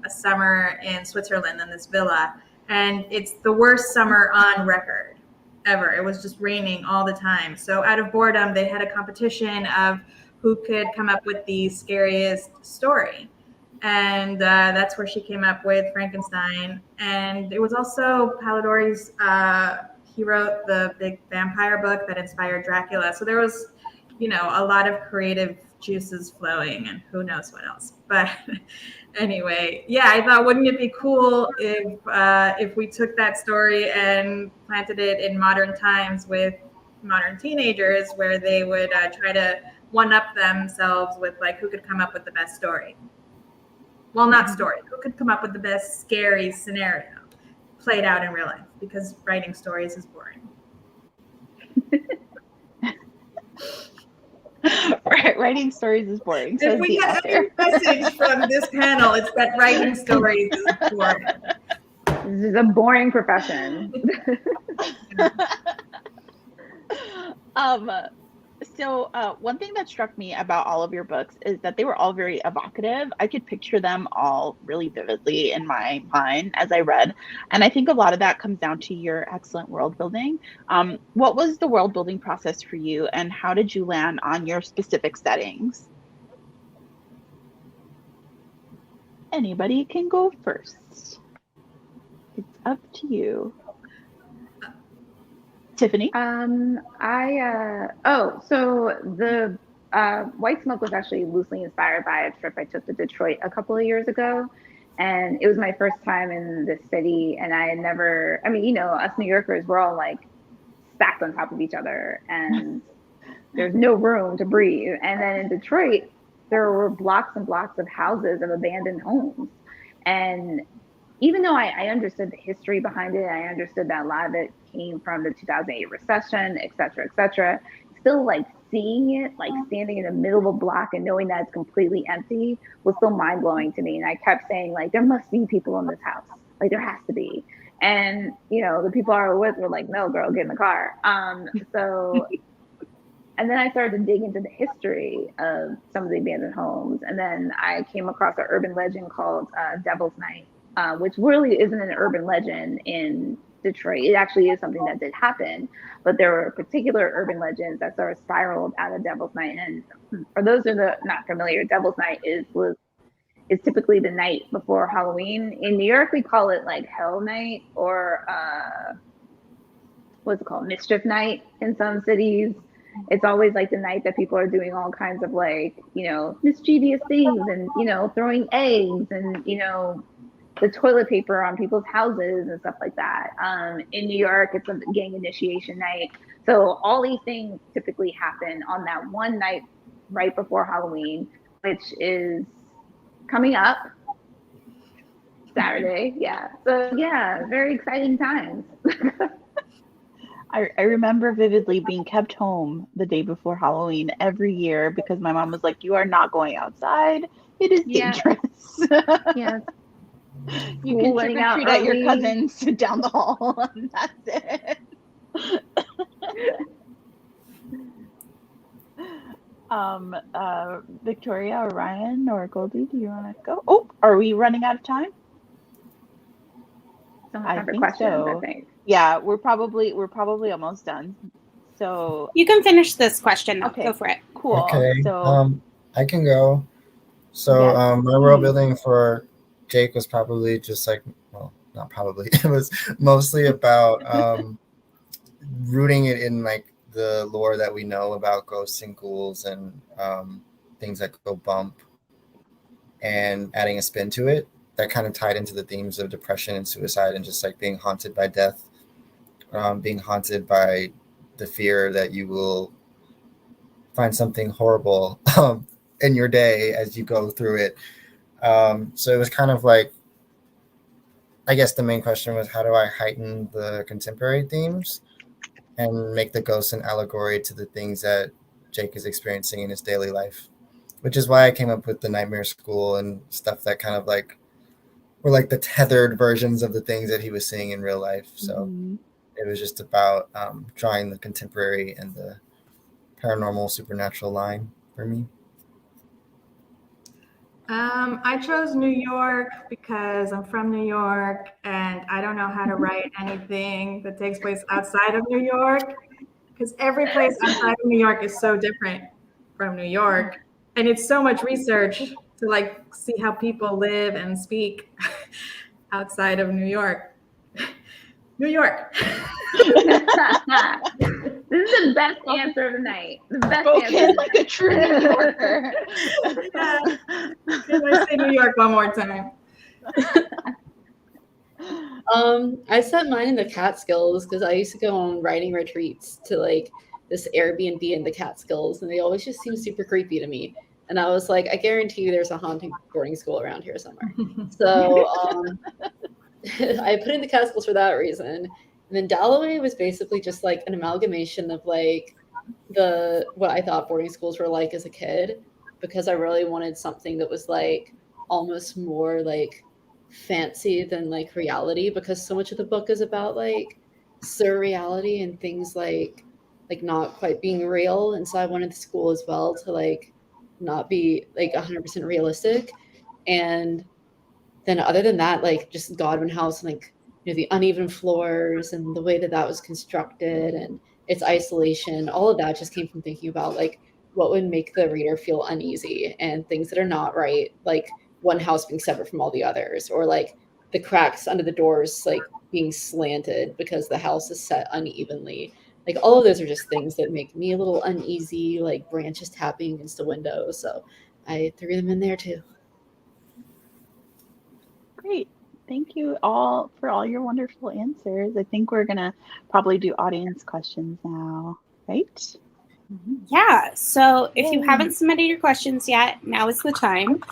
summer in Switzerland in this villa, and it's the worst summer on record ever. It was just raining all the time. So out of boredom, they had a competition of who could come up with the scariest story. And that's where she came up with Frankenstein. And it was also Polidori's, he wrote the big vampire book that inspired Dracula. So there was, you know, a lot of creative juices flowing and who knows what else. But anyway, yeah, I thought, wouldn't it be cool if we took that story and planted it in modern times with modern teenagers where they would try to one-up themselves with like who could come up with the best story. Well, not story. Who could come up with the best scary scenario played out in real life? Because writing stories is boring. Right, writing stories is boring. If we get any message from this panel, it's that writing stories is boring. This is a boring profession. So one thing that struck me about all of your books is that they were all very evocative. I could picture them all really vividly in my mind as I read. And I think a lot of that comes down to your excellent world building. What was the world building process for you, and how did you land on your specific settings? Anybody can go first. It's up to you. Tiffany? So the White Smoke was actually loosely inspired by a trip I took to Detroit a couple of years ago. And it was my first time in the city. And I had never, I mean, you know, us New Yorkers, we're all like stacked on top of each other and there's no room to breathe. And then in Detroit, there were blocks and blocks of houses of abandoned homes. And even though I understood the history behind it, I understood that a lot of it came from the 2008 recession, et cetera, still like seeing it, like standing in the middle of a block and knowing that it's completely empty was still mind blowing to me. And I kept saying like, there must be people in this house. Like there has to be. And, you know, the people I were with were like, no, girl, get in the car. And then I started to dig into the history of some of the abandoned homes. And then I came across an urban legend called Devil's Night. Which really isn't an urban legend in Detroit. It actually is something that did happen, but there were particular urban legends that sort of spiraled out of Devil's Night. And for those who are not familiar, Devil's Night is typically the night before Halloween. In New York, we call it like Hell Night or what's it called? Mischief Night in some cities. It's always like the night that people are doing all kinds of like, you know, mischievous things and, you know, throwing eggs and, you know, the toilet paper on people's houses and stuff like that. In New York, it's a gang initiation night. So all these things typically happen on that one night right before Halloween, which is coming up Saturday. Yeah. So yeah, very exciting times. I remember vividly being kept home the day before Halloween every year because my mom was like, "You are not going outside. It is dangerous." Yeah. You can trick or treat at your cousin's down the hall, and that's it. Victoria or Ryan or Goldy, do you want to go? Oh, are we running out of time? I think so. I think. Yeah, we're probably almost done. So you can finish this question now. Okay. Go for it. Cool. Okay. So I can go. So my world building for Jake was probably just like, well, not probably. It was mostly about rooting it in like the lore that we know about ghosts and ghouls and things that go bump, and adding a spin to it that kind of tied into the themes of depression and suicide and just like being haunted by death, being haunted by the fear that you will find something horrible in your day as you go through it. So it was kind of like, I guess the main question was, how do I heighten the contemporary themes and make the ghosts an allegory to the things that Jake is experiencing in his daily life, which is why I came up with the Nightmare School and stuff that kind of like were like the tethered versions of the things that he was seeing in real life. So it was just about drawing the contemporary and the paranormal supernatural line for me. I chose New York because I'm from New York and I don't know how to write anything that takes place outside of New York, because every place outside of New York is so different from New York, and it's so much research to like see how people live and speak outside of New York. New York. This is the best answer of the night. The best answer. Like a true New Yorker. Yeah. Can I say New York one more time? I set mine in the Catskills because I used to go on writing retreats to like this Airbnb in the Catskills, and they always just seem super creepy to me. And I was like, I guarantee you there's a haunted boarding school around here somewhere. So I put in the Catskills for that reason. And then Dalloway was basically just like an amalgamation of like what I thought boarding schools were like as a kid, because I really wanted something that was like almost more like fancy than like reality, because so much of the book is about like surreality and things like not quite being real. And so I wanted the school as well to like not be like 100% realistic. And then other than that, like just Godwin House and like, you know, the uneven floors and the way that was constructed and its isolation, all of that just came from thinking about like what would make the reader feel uneasy and things that are not right, like one house being separate from all the others, or like the cracks under the doors like being slanted because the house is set unevenly. Like all of those are just things that make me a little uneasy, like branches tapping against the window. So I threw them in there too. Great. Thank you all for all your wonderful answers. I think we're going to probably do audience questions now, right? Yeah. So if you haven't submitted your questions yet, now is the time.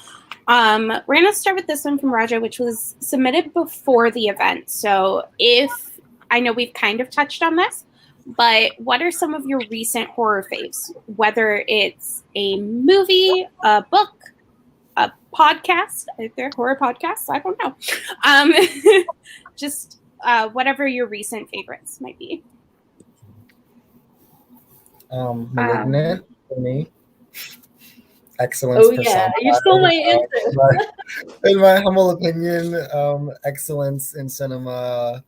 We're going to start with this one from Roger, which was submitted before the event. So I know we've kind of touched on this, but what are some of your recent horror faves? Whether it's a movie, a book, a podcast, if they're horror podcasts, I don't know. Just whatever your recent favorites might be. Malignant for me. Excellence. Oh yeah, you stole my answer. In my humble opinion, excellence in cinema,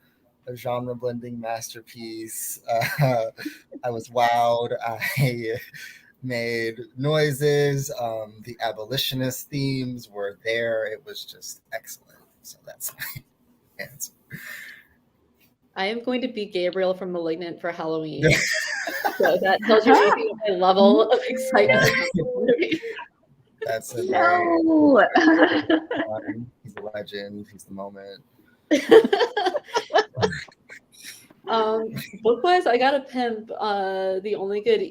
a genre blending masterpiece. I was wowed. I made noises. The abolitionist themes were there. It was just excellent. So that's my answer. I am going to be Gabriel from Malignant for Halloween. So that tells you anything of my level of excitement. That's a No. he's a legend. He's the moment. Book-wise, I gotta pimp The Only Good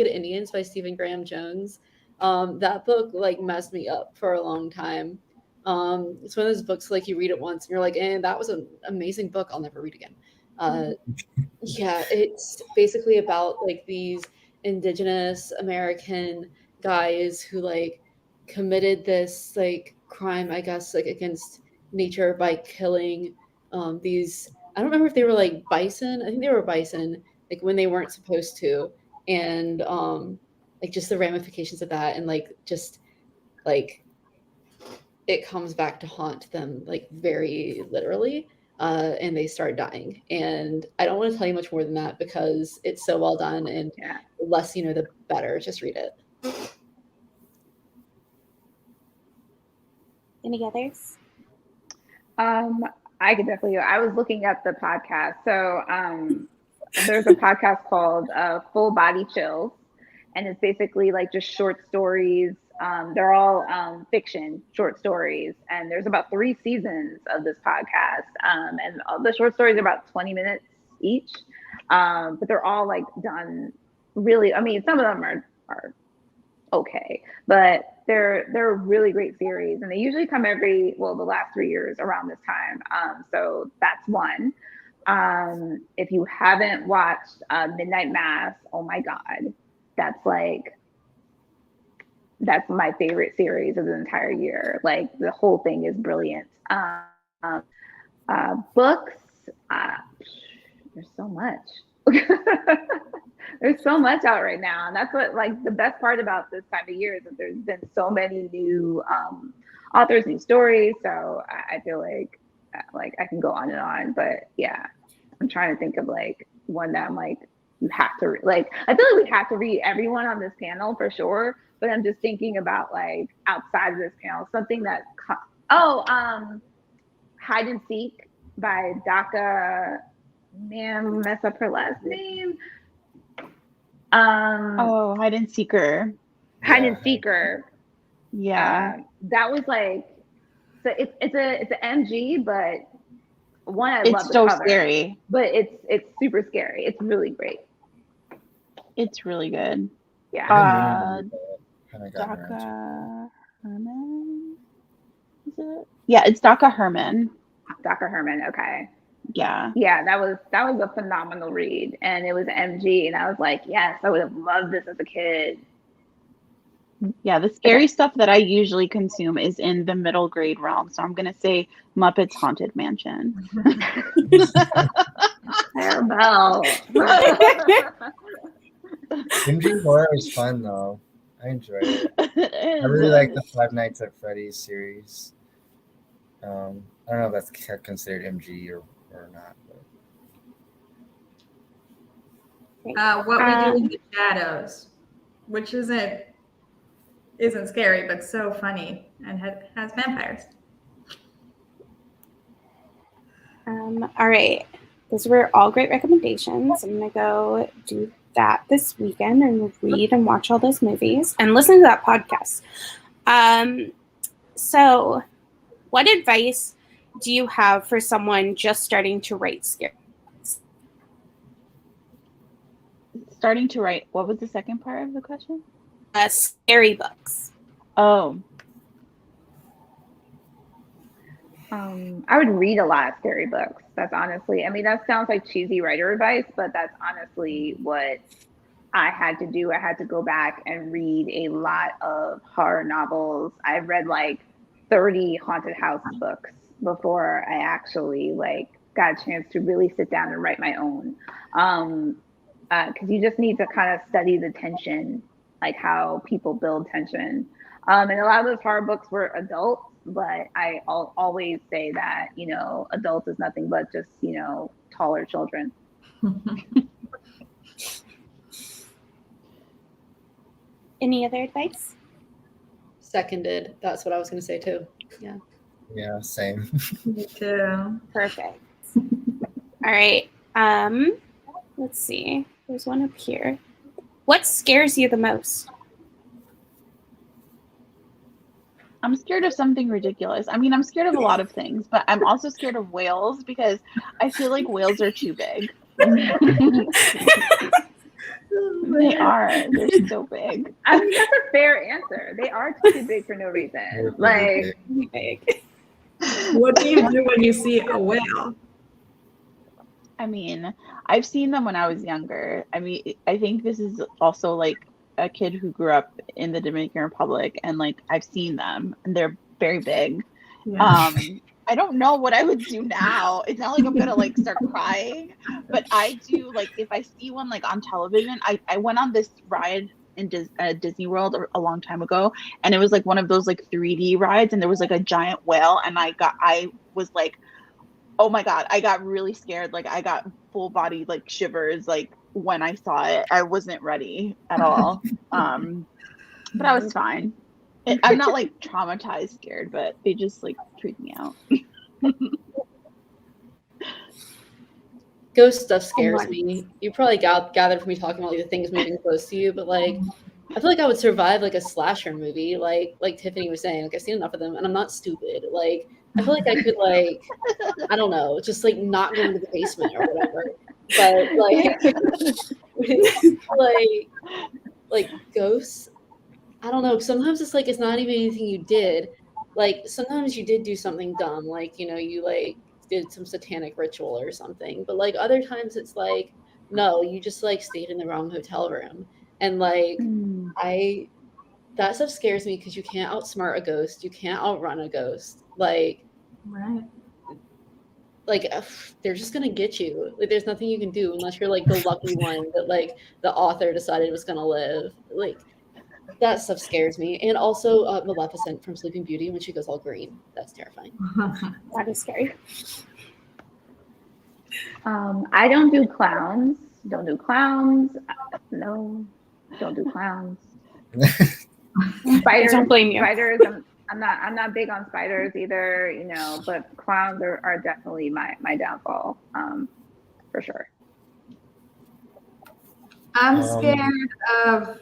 Indians by Stephen Graham Jones. That book like messed me up for a long time. It's one of those books like you read it once and you're like, that was an amazing book. I'll never read again. Yeah, it's basically about like these indigenous American guys who like committed this like crime, I guess, like against nature by killing these. I don't remember if they were like bison. I think they were bison, like when they weren't supposed to, and like just the ramifications of that, and like just like it comes back to haunt them like very literally. And they start dying. And I don't want to tell you much more than that because it's so well done, and the less you know, the better. Just read it. Any others? I could definitely. I was looking at the podcast. So there's a podcast called Full Body Chills, and it's basically like just short stories. They're all fiction short stories, and there's about 3 seasons of this podcast, and all the short stories are about 20 minutes each, but they're all like done really. I mean, some of them are okay, but they're a really great series, and they usually come the last 3 years around this time. So that's one. If you haven't watched Midnight Mass, oh my God, that's my favorite series of the entire year. Like the whole thing is brilliant. Books, there's so much. There's so much out right now, and that's what like the best part about this time of year is that there's been so many new authors, new stories. So I feel like I can go on and on, but yeah, I'm trying to think of like one that I'm like you have to like. I feel like we have to read everyone on this panel for sure, but I'm just thinking about like outside of this panel something that Hide and Seek by Daka. Man, mess up her last name. Hide and Seeker. Hide and Seeker. Yeah. That was like, so it's an MG, but one I love It's so the cover, scary. but it's super scary. It's really great. It's really good. Yeah. Daka Herman. Is it? Yeah, it's Daka Herman. Dr. Herman. Okay. Yeah. Yeah, that was a phenomenal read, and it was MG, and I was like, yes, I would have loved this as a kid. Yeah, the scary stuff that I usually consume is in the middle grade realm, so I'm gonna say Muppets Haunted Mansion. Claribel. MG horror is fun though. I enjoy it. I really like the Five Nights at Freddy's series. I don't know if that's considered MG or not. What We Do in the Shadows, which isn't scary, but so funny and has vampires. All right. Those were all great recommendations. I'm going to go do that this weekend and read and watch all those movies and listen to that podcast. So what advice do you have for someone just starting to write scary books? Starting to write, what was the second part of the question? Scary books. Oh. I would read a lot of scary books. That's honestly, I mean, that sounds like cheesy writer advice, but that's honestly what I had to do. I had to go back and read a lot of horror novels. I've read like 30 haunted house books before I actually like got a chance to really sit down and write my own. Because you just need to kind of study the tension, like how people build tension. And a lot of those horror books were adults, but I always say that, you know, adults is nothing but just, you know, taller children. Any other advice? Seconded. That's what I was going to say too. Yeah. Yeah, same. Me too. Perfect. All right. Let's see. There's one up here. What scares you the most? I'm scared of something ridiculous. I mean, I'm scared of a lot of things, but I'm also scared of whales because I feel like whales are too big. They are. They're so big. I mean, that's a fair answer. They are too big for no reason. Like, Big. What do you do when you see a whale? I mean, I've seen them when I was younger. I mean, I think this is also like a kid who grew up in the Dominican Republic, and like I've seen them, and they're very big. Yeah. I don't know what I would do now. It's not like I'm gonna like start crying, but I do like if I see one like on television. I went on this ride in Disney World a long time ago, and it was like one of those like 3D rides, and there was like a giant whale, and I was like, oh my god, I got really scared. Like I got full body like shivers like when I saw it. I wasn't ready at all. But I was fine. I'm not like traumatized scared, but they just like freak me out. Ghost stuff scares me. You probably gathered from me talking about like the things moving close to you, but like I feel like I would survive like a slasher movie, like Tiffany was saying. Like I've seen enough of them, and I'm not stupid. Like I feel like I could like I don't know, just like not go into the basement or whatever. But like ghosts, I don't know. Sometimes it's like it's not even anything you did. Like sometimes you did do something dumb, like you like did some satanic ritual or something. But like other times it's like no, you just like stayed in the wrong hotel room, and like that stuff scares me because you can't outsmart a ghost, you can't outrun a ghost. Like they're just gonna get you. Like there's nothing you can do unless you're like the lucky one that like the author decided was gonna live. Like that stuff scares me. And also Maleficent from Sleeping Beauty when she goes all green. That's terrifying. That is scary. I don't do clowns. Don't do clowns. No, don't do clowns. Spiders. I don't blame you. Spiders. I'm not big on spiders either, but clowns are definitely my downfall, for sure. I'm scared of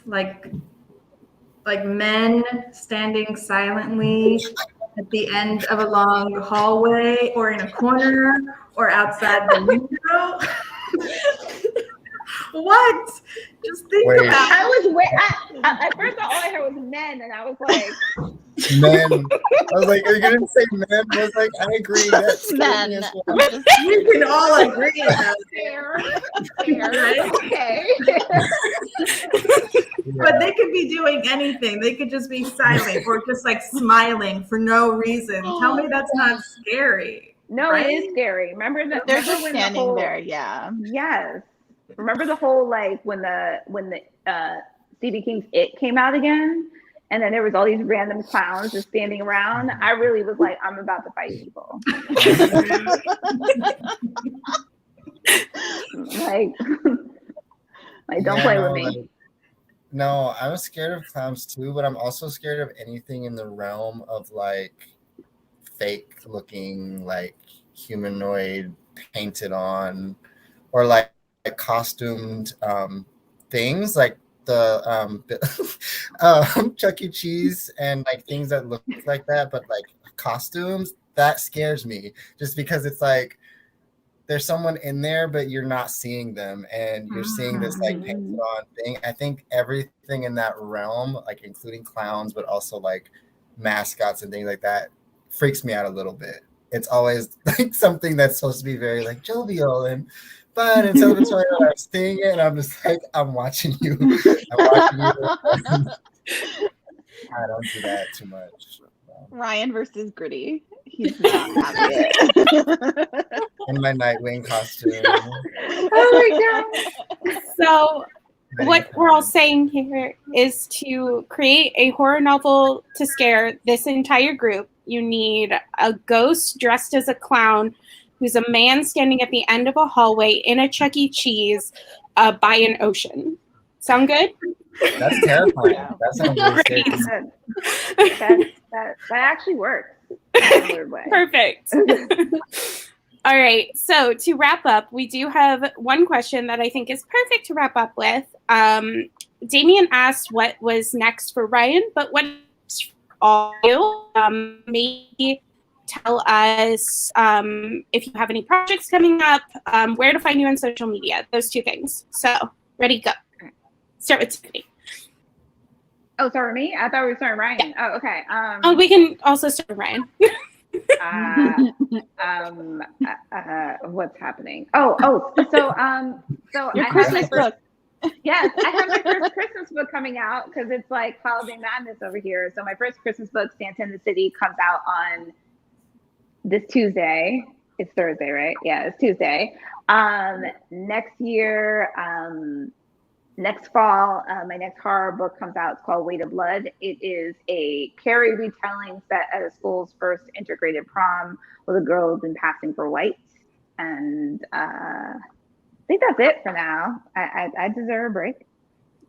like men standing silently at the end of a long hallway or in a corner or outside the window. What? Just think about it. At first all I heard was men, and I was like, men. I was like, are you gonna say men? I was like, I agree. That's Men. well. We can all agree. fair. Right? Okay. But they could be doing anything. They could just be silent or just like smiling for no reason. Tell me that's not scary. No, right? It is scary. Remember that They're just standing there, yeah. Yes. Remember the whole like when the Stephen King's It came out again, and then there was all these random clowns just standing around. I really was like, I'm about to fight people. like don't play with me. Like, no, I'm scared of clowns too, but I'm also scared of anything in the realm of like fake looking, like humanoid painted on, or like costumed things like the Chuck E. Cheese and like things that look like that, but like costumes, that scares me just because it's like there's someone in there, but you're not seeing them, and you're seeing this like painted on thing. I think everything in that realm, like including clowns, but also like mascots and things like that, freaks me out a little bit. It's always like something that's supposed to be very like jovial and fun and celebratory. I'm seeing it, and I'm just like, I'm watching you. I don't do that too much. Ryan versus Gritty. He's not having it. In my Nightwing costume. Oh my god. So what we're all saying here is to create a horror novel to scare this entire group. You need a ghost dressed as a clown who's a man standing at the end of a hallway in a Chuck E. Cheese by an ocean. Sound good? That's terrifying. That sounds really scary. That actually works. In a weird way. Perfect. All right. So to wrap up, we do have one question that I think is perfect to wrap up with. Damien asked what was next for Ryan, but what's all of you. Maybe tell us if you have any projects coming up, where to find you on social media, those two things. So, ready, go. Start with Tiffany. Oh, sorry, me? I thought we were starting Ryan. Yeah. Oh, okay. We can also start with Ryan. What's happening? So Your I have Christmas book. Yes, I have my first Christmas book coming out because it's like holiday madness over here. So my first Christmas book, Santa in the City, comes out on this Tuesday. It's Thursday, right? Yeah, it's Tuesday. Next year, next fall, my next horror book comes out. It's called Weight of Blood. It is a Carrie retelling set at a school's first integrated prom with a girl who's been passing for white. And I think that's it for now. I deserve a break.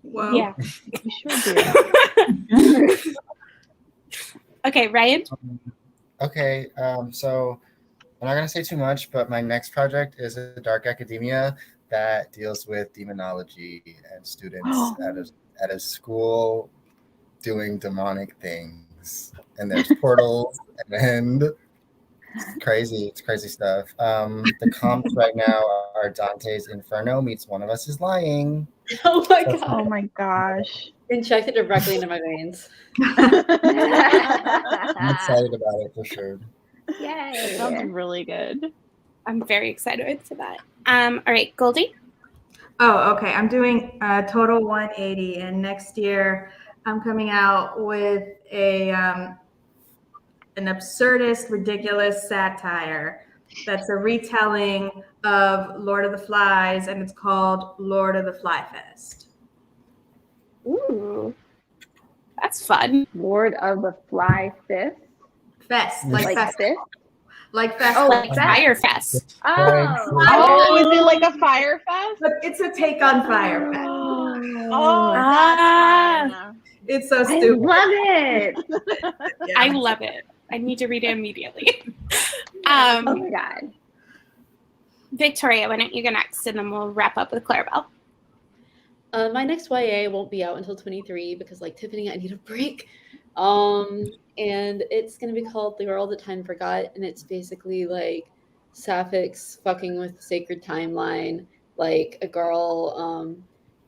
Whoa. Yeah. You sure do. Okay, Ryan. Okay, so I'm not gonna say too much, but my next project is a dark academia that deals with demonology and students at a school doing demonic things. And there's portals and it's crazy stuff. The comps right now are Dante's Inferno meets One of Us is Lying. Oh my Oh god. my gosh. Inject it directly into my veins. I'm excited about it for sure. That Yay. sounds really good. I'm very excited for that. All right, Goldy. Oh, okay. I'm doing Total 180, and next year I'm coming out with an absurdist, ridiculous satire that's a retelling of Lord of the Flies, and it's called Lord of the Fly Fest. Ooh, that's fun. Lord of the Fly Fist. Fest, like fest, fist? like fest. Oh, Like Fest. Fire Fest. Oh, is it like a fire fest? But it's a take on Fire Fest. Oh, that's fun. It's so I stupid. love it. Yeah. I love it. I need to read it immediately. Oh my god. Victoria, why don't you go next, and then we'll wrap up with Claribel. My next YA won't be out until 23 because, like Tiffany, I need a break. And it's gonna be called The Girl That Time Forgot, and it's basically like Sapphics fucking with the sacred timeline, like a girl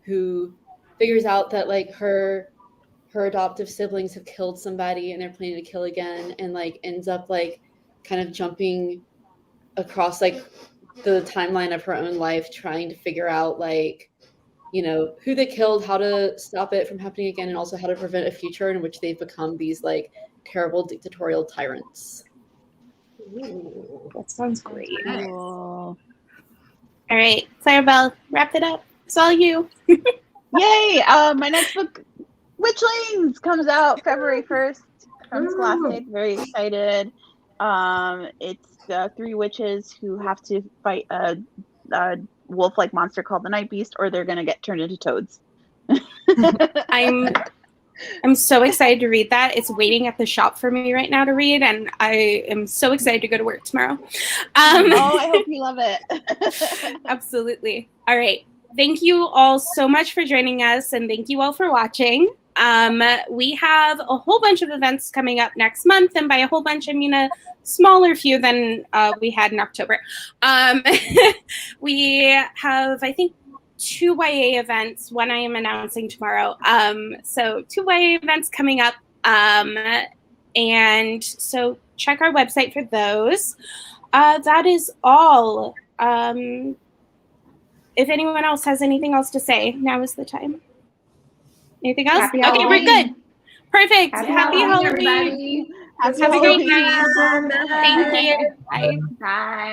who figures out that like her adoptive siblings have killed somebody and they're planning to kill again, and like ends up like kind of jumping across like the timeline of her own life, trying to figure out like, you know, who they killed, how to stop it from happening again, and also how to prevent a future in which they've become these like terrible dictatorial tyrants. Ooh, that sounds great. Cool. All right, Claribel, wrap it up. It's all you. Yay! My next book, Witchlings, comes out February 1st from Scholastic. Very excited. It's three witches who have to fight a wolf-like monster called the Night Beast, or they're gonna get turned into toads. I'm so excited to read that. It's waiting at the shop for me right now to read, and I am so excited to go to work tomorrow. I hope you love it. Absolutely. All right. Thank you all so much for joining us, and thank you all for watching. We have a whole bunch of events coming up next month, and by a whole bunch, I mean a smaller few than we had in October. We have, I think, 2 YA events. One I am announcing tomorrow. So 2 YA events coming up. And so check our website for those. That is all. If anyone else has anything else to say, now is the time. Anything else? Happy Okay, Halloween. we're good. Perfect. Happy Halloween. everybody. Have a great night. Thank you. Bye. Bye.